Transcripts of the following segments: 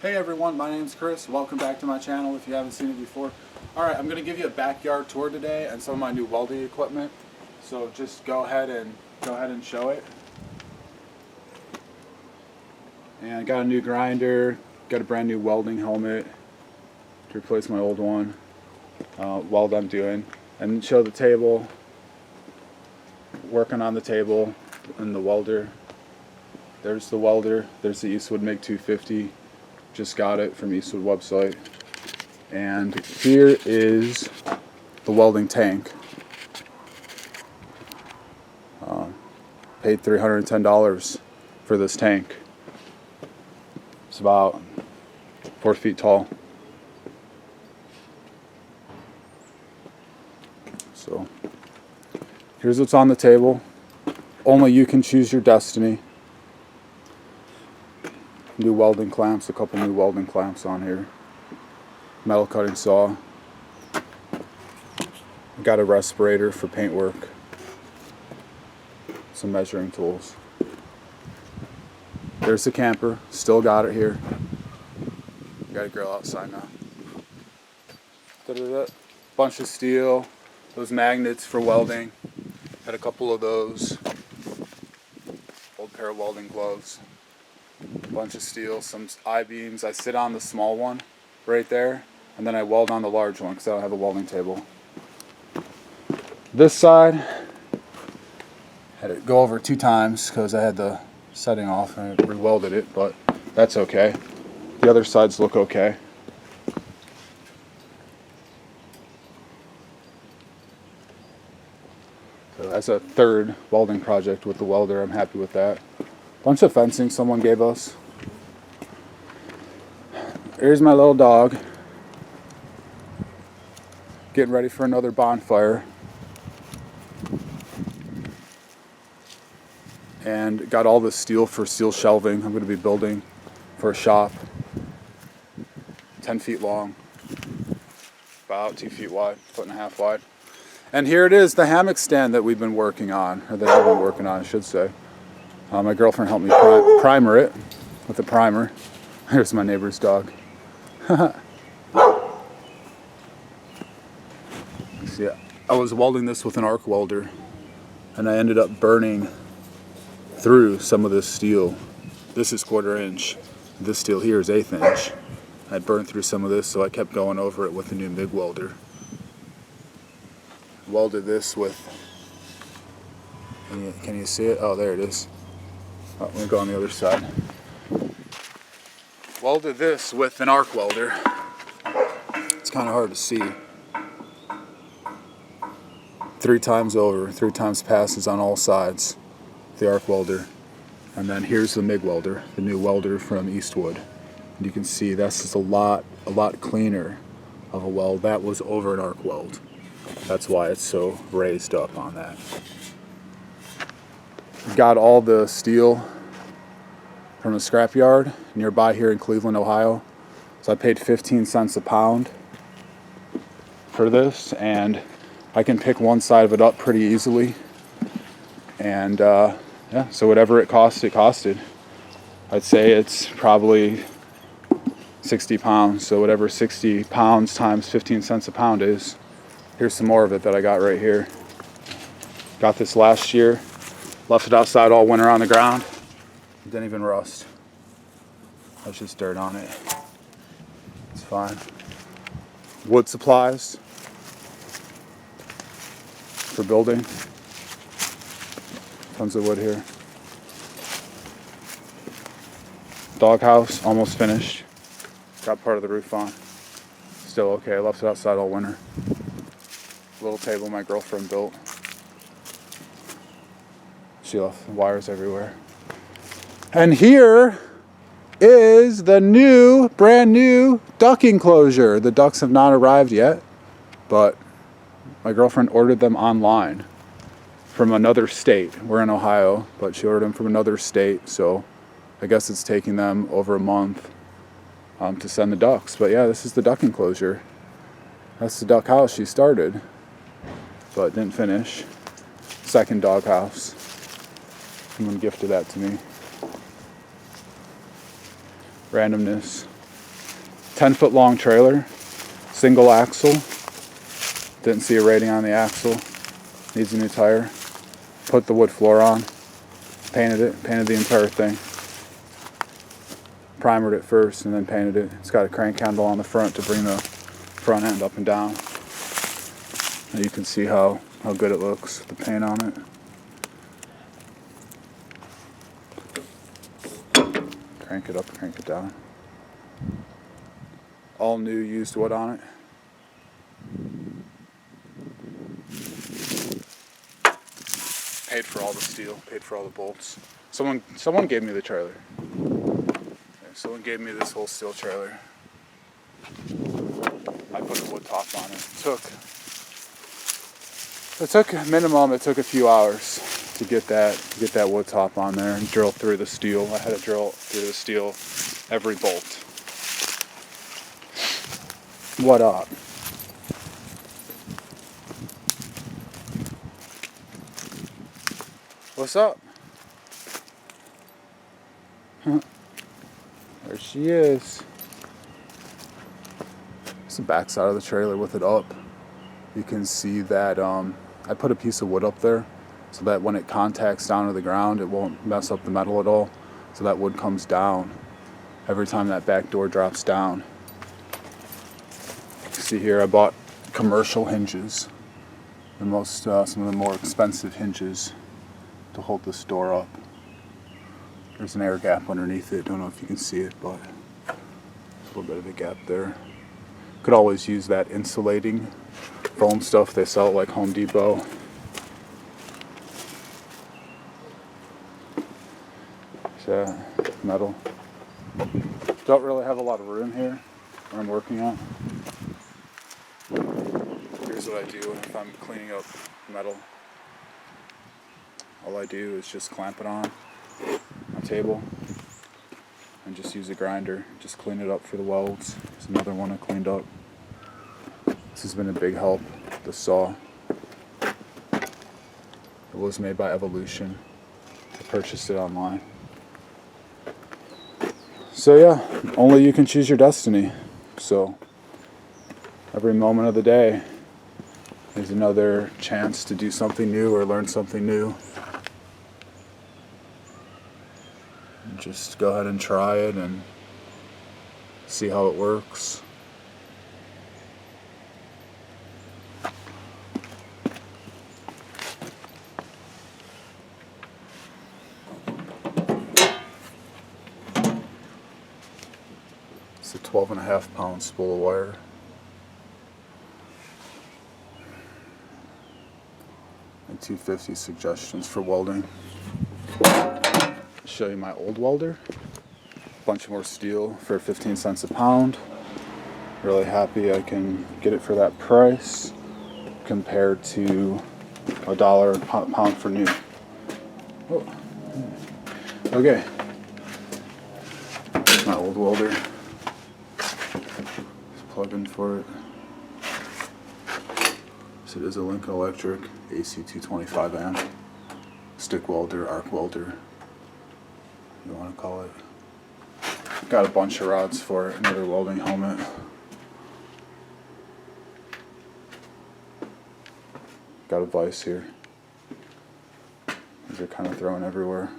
Hey everyone, my name's Chris. Welcome back to my channel if you haven't seen it before. Alright, I'm going to give you a backyard tour today and some of my new welding equipment. So just go ahead and show it. And I got a new grinder, got a brand new welding helmet to replace my old one. Weld I'm doing. And show the table, working on the table and the welder. There's the welder, there's the Eastwood MiG 250. Just got it from Eastwood website. And here is the welding tank. Paid $310 for this tank. It's about 4 feet tall. So here's what's on the table. Only you can choose your destiny. New welding clamps, a couple new welding clamps on here. Metal cutting saw. Got a respirator for paint work. Some measuring tools. There's the camper, still got it here. Got a grill outside now. Bunch of steel, those magnets for welding. Had a couple of those. Old pair of welding gloves. Bunch of steel, some I-beams. I sit on the small one right there, and then I weld on the large one because I don't have a welding table. This side, had to go over 2 times because I had the setting off and I re-welded it, but that's okay. The other sides look okay. So that's a third welding project with the welder. I'm happy with that. Bunch of fencing someone gave us. Here's my little dog. Getting ready for another bonfire. And got all the steel for steel shelving. I'm going to be building for a shop. 10 feet long. About 2 feet wide, 1.5 feet wide. And here it is, the hammock stand that we've been working on. Or that I've been working on, I should say. My girlfriend helped me primer it with a primer. Here's my neighbor's dog. See, I was welding this with an arc welder, and I ended up burning through some of this steel. This is 1/4 inch. This steel here is 1/8 inch. I burned through some of this, so I kept going over it with a new MIG welder. Welded this with, can you see it? Oh, there it is. Oh, let me go on the other side. Welded this with an arc welder. It's kind of hard to see. 3 times over, 3 times passes on all sides. The arc welder. And then here's the MIG welder, the new welder from Eastwood. And you can see that's just a lot cleaner of a weld. That was over an arc weld. That's why it's so raised up on that. Got all the steel from a scrapyard nearby here in Cleveland, Ohio. So I paid 15 cents a pound for this, and I can pick one side of it up pretty easily. And yeah, so whatever it costed. I'd say it's probably 60 pounds. So whatever 60 pounds times 15 cents a pound is. Here's some more of it that I got right here. Got this last year. Left it outside all winter on the ground. It didn't even rust. There's just dirt on it. It's fine. Wood supplies for building. Tons of wood here. Doghouse, almost finished. Got part of the roof on. Still okay, I left it outside all winter. Little table my girlfriend built. She left wires everywhere. And here is the brand new duck enclosure. The ducks have not arrived yet, but my girlfriend ordered them online from another state. We're in Ohio, but she ordered them from another state, so I guess it's taking them over a month to send the ducks. But yeah, this is the duck enclosure. That's the duck house she started, but didn't finish. Second dog house. Someone gifted that to me. Randomness. 10-foot long trailer, single axle. Didn't see a rating on the axle. Needs a new tire. Put the wood floor on. Painted the entire thing. Primered it first and then painted it. It's got a crank handle on the front to bring the front end up and down. And you can see how good it looks, the paint on it. Crank it up, crank it down. All new used wood on it. Paid for all the steel, paid for all the bolts. Someone gave me the trailer. Someone gave me this whole steel trailer. I put a wood top on it. It took minimum. It took a few hours to get that wood top on there and drill through the steel. I had to drill through the steel every bolt. What up? What's up? Huh. There she is. It's the back side of the trailer with it up. You can see that I put a piece of wood up there so that when it contacts down to the ground, it won't mess up the metal at all. So that wood comes down every time that back door drops down. See here, I bought commercial hinges, some of the more expensive hinges to hold this door up. There's an air gap underneath it. Don't know if you can see it, but there's a little bit of a gap there. Could always use that insulating foam stuff they sell at like Home Depot. So, metal. Don't really have a lot of room here where I'm working on. Here's what I do if I'm cleaning up metal. All I do is just clamp it on my table and just use a grinder. Just clean it up for the welds. There's another one I cleaned up. This has been a big help, the saw. It was made by Evolution. I purchased it online. So yeah, only you can choose your destiny. So every moment of the day is another chance to do something new or learn something new. Just go ahead and try it and see how it works. It's a 12.5 pound spool of wire. And 250 suggestions for welding. Show you my old welder. Bunch more steel for 15 cents a pound. Really happy I can get it for that price compared to $1 a pound for new. Oh. Okay. My old welder. Plug in for it. So it is a Lincoln Electric AC 225 amp. Stick welder, arc welder, you want to call it. Got a bunch of rods for it, another welding helmet. Got a vise here. These are kind of thrown everywhere.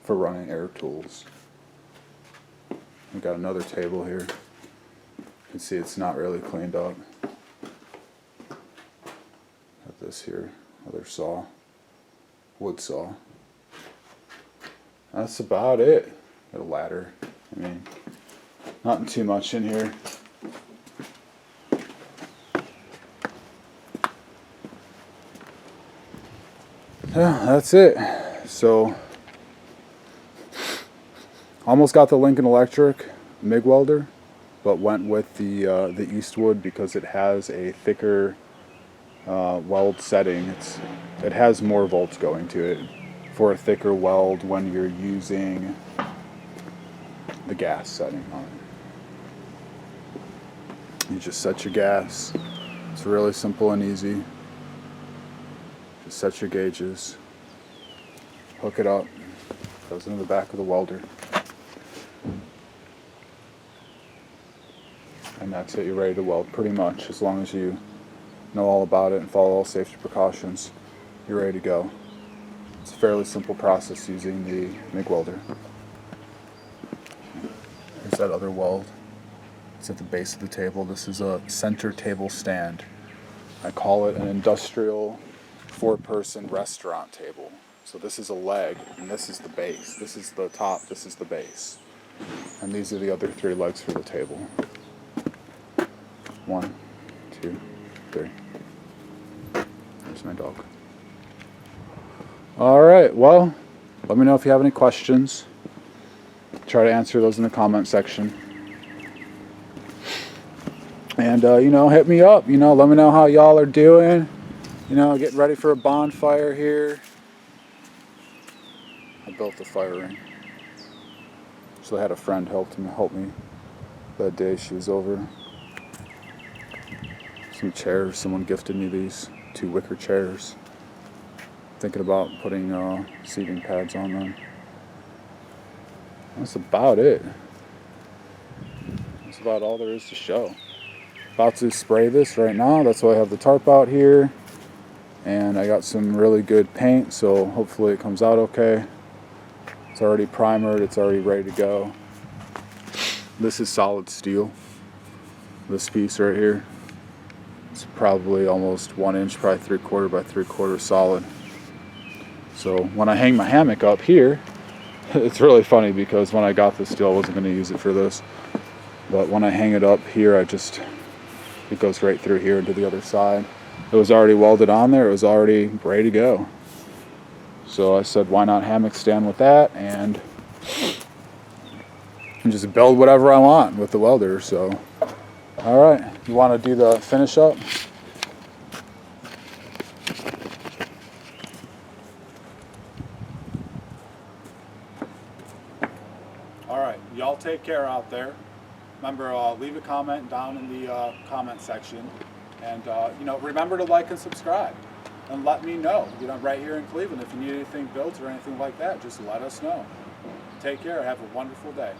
For running air tools. We got another table here. You can see it's not really cleaned up. Got this here, other saw, wood saw. That's about it. Got a ladder. I mean, not too much in here. Yeah, that's it. So, almost got the Lincoln Electric MIG welder, but went with the Eastwood because it has a thicker weld setting. It has more volts going to it for a thicker weld when you're using the gas setting on it. You just set your gas. It's really simple and easy. Just set your gauges. hook it up, goes into the back of the welder. And that's it, you're ready to weld pretty much. As long as you know all about it and follow all safety precautions, you're ready to go. It's a fairly simple process using the MIG welder. Here's that other weld. It's at the base of the table. This is a center table stand. I call it an industrial 4-person restaurant table. So this is a leg, and this is the base. This is the top, this is the base. And these are the other 3 legs for the table. 1, 2, 3. There's my dog. Alright, well, let me know if you have any questions. Try to answer those in the comment section. And, hit me up. Let me know how y'all are doing. Getting ready for a bonfire here. I built the fire ring. So I had a friend help me that day she was over. Some chairs. Someone gifted me these 2 wicker chairs. Thinking about putting seating pads on them. That's about it. That's about all there is to show. About to spray this right now. That's why I have the tarp out here. And I got some really good paint, so hopefully it comes out okay. It's already primered. It's already ready to go. This is solid steel. This piece right here. It's probably almost 1 inch, probably 3/4 by 3/4 solid. So when I hang my hammock up here, it's really funny because when I got this steel, I wasn't going to use it for this. But when I hang it up here, it goes right through here into the other side. It was already welded on there. It was already ready to go. So I said, why not hammock stand with that and just build whatever I want with the welder. So, all right, you want to do the finish up? All right, y'all take care out there. Remember, leave a comment down in the comment section. And, remember to like and subscribe. And let me know, right here in Cleveland, if you need anything built or anything like that, just let us know. Take care. Have a wonderful day.